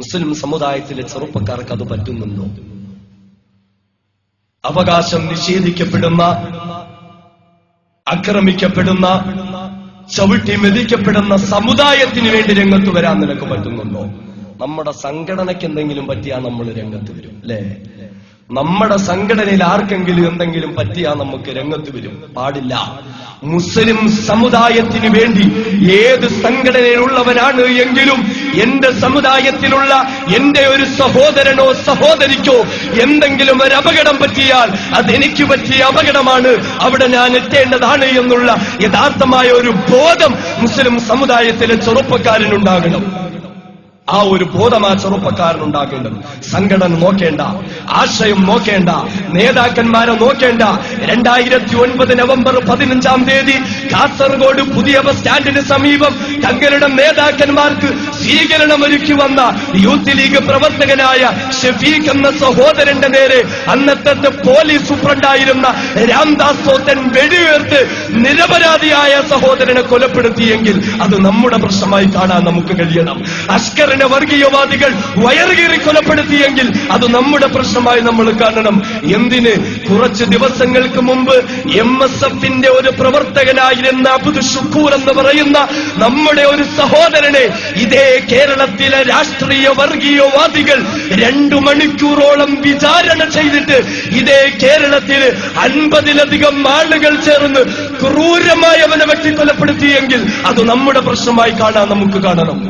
മുസ്ലിം സമുദായത്തിലെ ചെറുപ്പക്കാർക്ക് അത് പറ്റുന്നുണ്ടോ? അവകാശം നിഷേധിക്കപ്പെടുന്ന, ആക്രമിക്കപ്പെടുന്ന, ചവിട്ടി മെതിക്കപ്പെടുന്ന സമുദായത്തിന് വേണ്ടി രംഗത്ത് വരാൻ നിനക്ക് പറ്റുന്നുണ്ടോ? നമ്മുടെ സംഘടനയ്ക്ക് എന്തെങ്കിലും പറ്റിയാൽ നമ്മൾ രംഗത്ത് വരും, അല്ലേ? നമ്മുടെ സംഘടനയിൽ ആർക്കെങ്കിലും എന്തെങ്കിലും പറ്റിയാൽ നമുക്ക് രംഗത്ത് വരും. പാടില്ല. മുസ്ലിം സമുദായത്തിന് വേണ്ടി ഏത് സംഘടനയിലുള്ളവനാണ് എങ്കിലും എന്റെ സമുദായത്തിലുള്ള എന്റെ ഒരു സഹോദരനോ സഹോദരിക്കോ എന്തെങ്കിലും ഒരു അപകടം പറ്റിയാൽ അതെനിക്ക് പറ്റിയ അപകടമാണ്, അവിടെ ഞാൻ എത്തേണ്ടതാണ് എന്നുള്ള യഥാർത്ഥമായ ഒരു ബോധം മുസ്ലിം സമുദായത്തിലെ ചെറുപ്പക്കാരനുണ്ടാകണം. ആ ഒരു ബോധം ആ ചെറുപ്പക്കാരനുണ്ടാകേണ്ടത്. സംഘടന നോക്കേണ്ട, ആശയം നോക്കേണ്ട, നേതാക്കന്മാരെ നോക്കേണ്ട. 2009 നവംബർ 15 കാസർഗോഡ് പുതിയ ബസ് സ്റ്റാൻഡിന് സമീപം തങ്ങളുടെ നേതാക്കന്മാർക്ക് സ്വീകരണമൊരുക്കി വന്ന യൂത്ത് ലീഗ് പ്രവർത്തകനായ ഷഫീഖ് എന്ന സഹോദരന്റെ നേരെ അന്നത്തെ പോലീസ് സൂപ്രണ്ടായിരുന്ന രാംദാസ് തോത്തൻ വെടിയുയർത്ത് നിരപരാധിയായ സഹോദരനെ കൊലപ്പെടുത്തിയെങ്കിൽ അത് നമ്മുടെ പ്രശ്നമായി കാണാൻ നമുക്ക് കഴിയണം. അഷ്കറിനെ വർഗീയവാദികൾ വയറുകീറി കൊലപ്പെടുത്തിയെങ്കിൽ അത് നമ്മുടെ പ്രശ്നമായി നമ്മൾ കാണണം. എന്തിന്? കുറച്ച് ദിവസങ്ങൾക്ക് മുമ്പ് MSFന്റെ ഒരു പ്രവർത്തകനായിരുന്ന അബ്ദുൽ ഷുക്കൂർ എന്ന് പറയുന്ന നമ്മുടെ ഒരു സഹോദരനെ ഇതേ കേരളത്തിലെ രാഷ്ട്രീയ വർഗീയവാദികൾ 2 മണിക്കൂറോളം വിചാരണ ചെയ്തിട്ട് ഇതേ കേരളത്തിൽ 50-ലധികം ആളുകൾ ചേർന്ന് ക്രൂരമായി അവനെ വെട്ടിക്കൊലപ്പെടുത്തിയെങ്കിൽ അത് നമ്മുടെ പ്രശ്നമായി കാണാൻ നമുക്ക് കാണണം.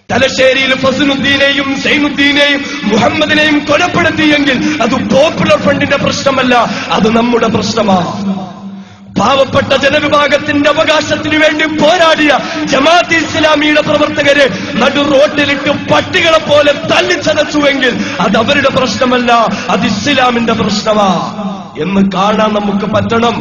തലശ്ശേരിയിൽ ഫസലുദ്ദീനെയും സൈനുദ്ദീനെയും മുഹമ്മദിനെയും കൊലപ്പെടുത്തിയെങ്കിൽ അത് പോപ്പുലർ ഫ്രണ്ടിന്റെ പ്രശ്നമല്ല, അത് നമ്മുടെ പ്രശ്നമാണ്. പാവപ്പെട്ട ജനവിഭാഗത്തിന്റെ അവകാശത്തിന് വേണ്ടി പോരാടിയ ജമാഅത്തെ ഇസ്ലാമിയുടെ പ്രവർത്തകരെ നടു റോട്ടിലിട്ട് പട്ടികളെ പോലെ തല്ലിച്ചതച്ചുവെങ്കിൽ അത് അവരുടെ പ്രശ്നമല്ല, അത് ഇസ്ലാമിന്റെ പ്രശ്നമാ എന്ന് കാണാൻ നമുക്ക് പറ്റണം.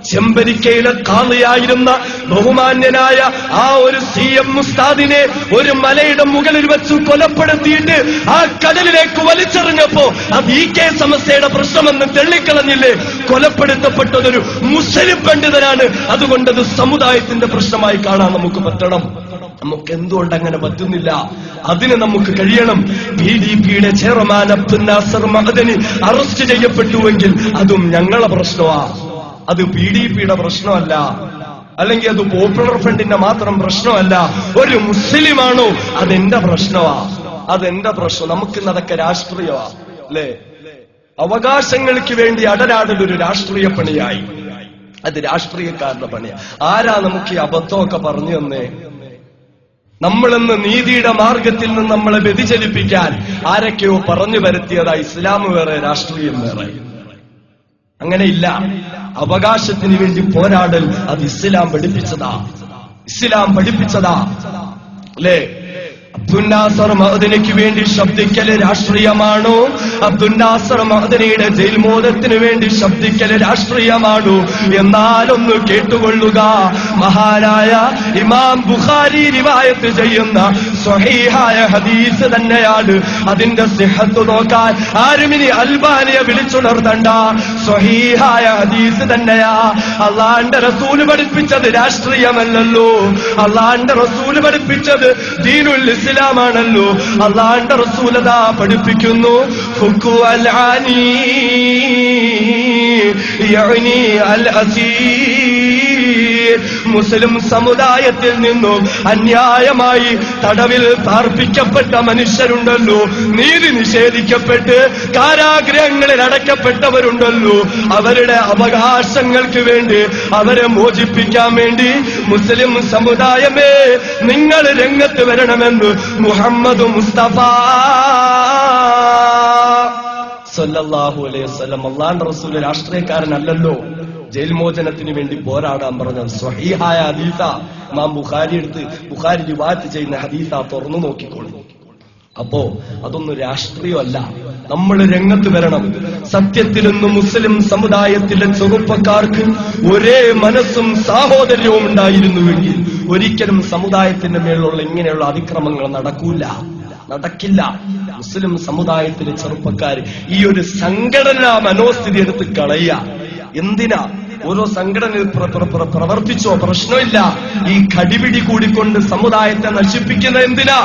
ചെമ്പരിക്കയിലെ കാളിയായിരുന്ന ബഹുമാന്യനായ ആ ഒരു CM ഉസ്താദിനെ ഒരു മലയുടെ മുകളിൽ വെച്ച് കൊലപ്പെടുത്തിയിട്ട് ആ കടലിലേക്ക് വലിച്ചെറിഞ്ഞപ്പോ അത് EK സമസ്തയുടെ പ്രശ്നമെന്ന് തെള്ളിക്കളഞ്ഞില്ലേ? കൊലപ്പെടുത്തപ്പെട്ടതൊരു മുസ്ലിം പണ്ഡിതനാണ്. അതുകൊണ്ടത് സമുദായത്തിന്റെ പ്രശ്നമായി കാണാൻ നമുക്ക് പറ്റണം. നമുക്ക് എന്തുകൊണ്ട് അങ്ങനെ പറ്റുന്നില്ല? അതിന് നമുക്ക് കഴിയണം. PDPയുടെ ചെയർമാൻ അബ്ദുൽ നാസർ മഅദനി അറസ്റ്റ് ചെയ്യപ്പെട്ടുവെങ്കിൽ അതും ഞങ്ങളെ പ്രശ്നമാണ്, അത് PDPയുടെ പ്രശ്നമല്ല, അല്ലെങ്കിൽ അത് പോപ്പുലർ ഫ്രണ്ടിന്റെ മാത്രം പ്രശ്നമല്ല. ഒരു മുസ്ലിമാണോ അതെന്റെ പ്രശ്നമാ, അതെന്റെ പ്രശ്നം. നമുക്കിന്നതൊക്കെ രാഷ്ട്രീയമാ, അല്ലേ? അവകാശങ്ങൾക്ക് വേണ്ടി അടരാടലൊരു രാഷ്ട്രീയ പണിയായി, അത് രാഷ്ട്രീയക്കാരുടെ പണിയാ. ആരാ നമുക്ക് ഈ അബദ്ധമൊക്കെ പറഞ്ഞു തന്നേ? നമ്മളെന്ന് നീതിയുടെ മാർഗത്തിൽ നിന്ന് നമ്മളെ വ്യതിചലിപ്പിക്കാൻ ആരൊക്കെയോ പറഞ്ഞു വരുത്തിയതാ. ഇസ്ലാം വേറെ, രാഷ്ട്രീയം വേറെ. അങ്ങനെയില്ല. അവകാശത്തിന് വേണ്ടി പോരാടൽ അത് ഇസ്ലാം പഠിപ്പിച്ചതാ, ഇസ്ലാം പഠിപ്പിച്ചതാ, അല്ലേ? അബ്ദുൽ നാസർ മഅദനിക്ക് വേണ്ടി ശബ്ദിക്കല് രാഷ്ട്രീയമാണോ? അബ്ദുൽ നാസർ മഅദനിയുടെ ജയിൽ മോചനത്തിന് വേണ്ടി ശബ്ദിക്കല് രാഷ്ട്രീയമാണോ? എന്നാലൊന്ന് കേട്ടുകൊള്ളുക. മഹാനായ ഇമാം ബുഖാരി റിവായത്ത് ചെയ്യുന്ന സ്വഹീഹായ ഹദീസ് തന്നെയാണ്. അതിന്റെ സിഹത്ത് നോക്കാൻ ആരും ഇനി അൽബാനിയെ വിളിച്ചുണർത്തണ്ട. സ്വഹീഹായ ഹദീസ് തന്നെയാ. അള്ളാന്റെ റസൂല് പഠിപ്പിച്ചത് രാഷ്ട്രീയമല്ലല്ലോ, അള്ളാന്റെ റസൂല് പഠിപ്പിച്ചത് ദീനുൽ ഇസ്ലാമാണല്ലോ. അള്ളാന്റെ റസൂലതാ പഠിപ്പിക്കുന്നു, ഫുഖു അൽ ആനി യഅനി അൽ അസീർ. മുസ്ലിം സമുദായത്തിൽ നിന്നും അന്യായമായി തടവിൽ പാർപ്പിക്കപ്പെട്ട മനുഷ്യരുണ്ടല്ലോ, നീതി നിഷേധിക്കപ്പെട്ട് കാരാഗ്രഹങ്ങളിൽ അടക്കപ്പെട്ടവരുണ്ടല്ലോ, അവരുടെ അവകാശങ്ങൾക്ക് വേണ്ടി അവരെ മോചിപ്പിക്കാൻ വേണ്ടി മുസ്ലിം സമുദായമേ നിങ്ങൾ രംഗത്ത് വരണമെന്ന് മുഹമ്മദ് മുസ്തഫ സല്ലല്ലാഹു അലൈഹി വസല്ലം. അല്ലാഹുവിന്റെ റസൂൽ രാഷ്ട്രീയക്കാരനല്ലല്ലോ. ജയിൽ മോചനത്തിന് വേണ്ടി പോരാടാൻ പറഞ്ഞത് സ്വഹീഹായ ഹദീസ. ഇമാം ബുഖാരി എടുത്ത് ബുഖാരി റിവായത്ത് ചെയ്യുന്ന ഹദീസ തുറന്നു നോക്കിക്കോളൂ. അപ്പോ അതൊന്നും രാഷ്ട്രീയമല്ല. നമ്മൾ രംഗത്ത് വരണം. സത്യത്തിലൊന്ന് മുസ്ലിം സമുദായത്തിലെ ചെറുപ്പക്കാർക്ക് ഒരേ മനസ്സും സാഹോദര്യവും ഉണ്ടായിരുന്നുവെങ്കിൽ ഒരിക്കലും സമുദായത്തിന്റെ മേലുള്ള ഇങ്ങനെയുള്ള അതിക്രമങ്ങൾ നടക്കില്ല. മുസ്ലിം സമുദായത്തിലെ ചെറുപ്പക്കാർ ഈ ഒരു സംഘടനാ മനോസ്ഥിതി എടുത്ത് കളയുക. എന്തിനാ? ഓരോ സംഘടനയിൽ പ്രവർത്തിച്ചോ, പ്രശ്നമില്ല. ഈ കടിപിടി കൂടിക്കൊണ്ട് സമുദായത്തെ നശിപ്പിക്കുന്ന എന്തിനാ?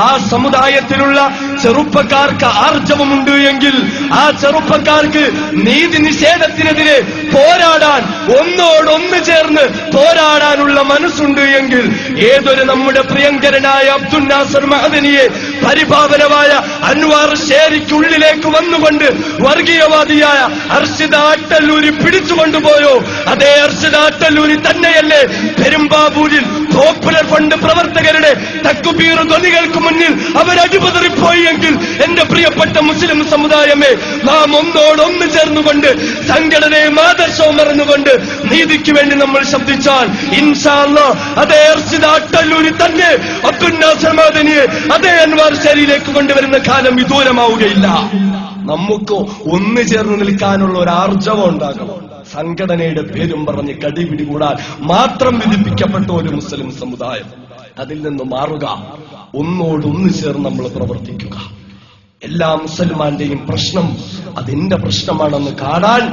ആ സമുദായത്തിലുള്ള ചെറുപ്പക്കാർക്ക് ആർജവമുണ്ട് എങ്കിൽ, ആ ചെറുപ്പക്കാർക്ക് നീതി നിഷേധത്തിനെതിരെ പോരാടാൻ, ഒന്നോടൊന്ന് ചേർന്ന് പോരാടാനുള്ള മനസ്സുണ്ട് എങ്കിൽ, ഏതൊരു നമ്മുടെ പ്രിയങ്കരനായ അബ്ദുൽ നാസർ മഅദനിയെ പരിപാവനമായ അൻവാർ ഷേരിക്കുള്ളിലേക്ക് വന്നുകൊണ്ട് വർഗീയവാദിയായ അർഷിദ അട്ടല്ലൂരി പിടിച്ചുകൊണ്ടുപോയോ, അതേ അർഷിദ അട്ടല്ലൂരി തന്നെയല്ലേ പെരുമ്പാവൂരിൽ പോപ്പുലർ ഫണ്ട് പ്രവർത്തകരുടെ തക്ബീർ ധ്വനികൾക്ക് മുന്നിൽ അവരടിപതറിപ്പോയി എങ്കിൽ, എന്റെ പ്രിയപ്പെട്ട മുസ്ലിം സമുദായമേ, നാം ഒന്നോടൊന്ന് ചേർന്നുകൊണ്ട് സംഘടനയും ആദർശവും മറന്നുകൊണ്ട് നീതിക്ക് വേണ്ടി നമ്മൾ ശബ്ദിച്ചാൽ ഇൻഷാ അല്ലാഹ് അതേ അർഷിദ അട്ടല്ലൂരി തന്നെ അബ്ദുൽ നാസർ മഅദനിയെ അതേ അൻവാർ ഷേരിയിലേക്ക് കൊണ്ടുവരുന്ന കാലം വിദൂരമാവുകയില്ല. നമുക്ക് ഒന്നു ചേർന്ന് നിൽക്കാനുള്ള ഒരു ആർജവം ഉണ്ടാകണം. സംഘടനയുടെ പേരും പറഞ്ഞ് കടിപിടി കൂടാൻ മാത്രം വിധിപ്പിക്കപ്പെട്ട ഒരു മുസ്ലിം സമുദായം, അതിൽ നിന്ന് മാറുക, ഒന്നോടൊന്ന് ചേർന്ന് നമ്മൾ പ്രവർത്തിക്കുക. എല്ലാ മുസൽമാന്റെയും പ്രശ്നം അതെന്റെ പ്രശ്നമാണെന്ന് കാണാൻ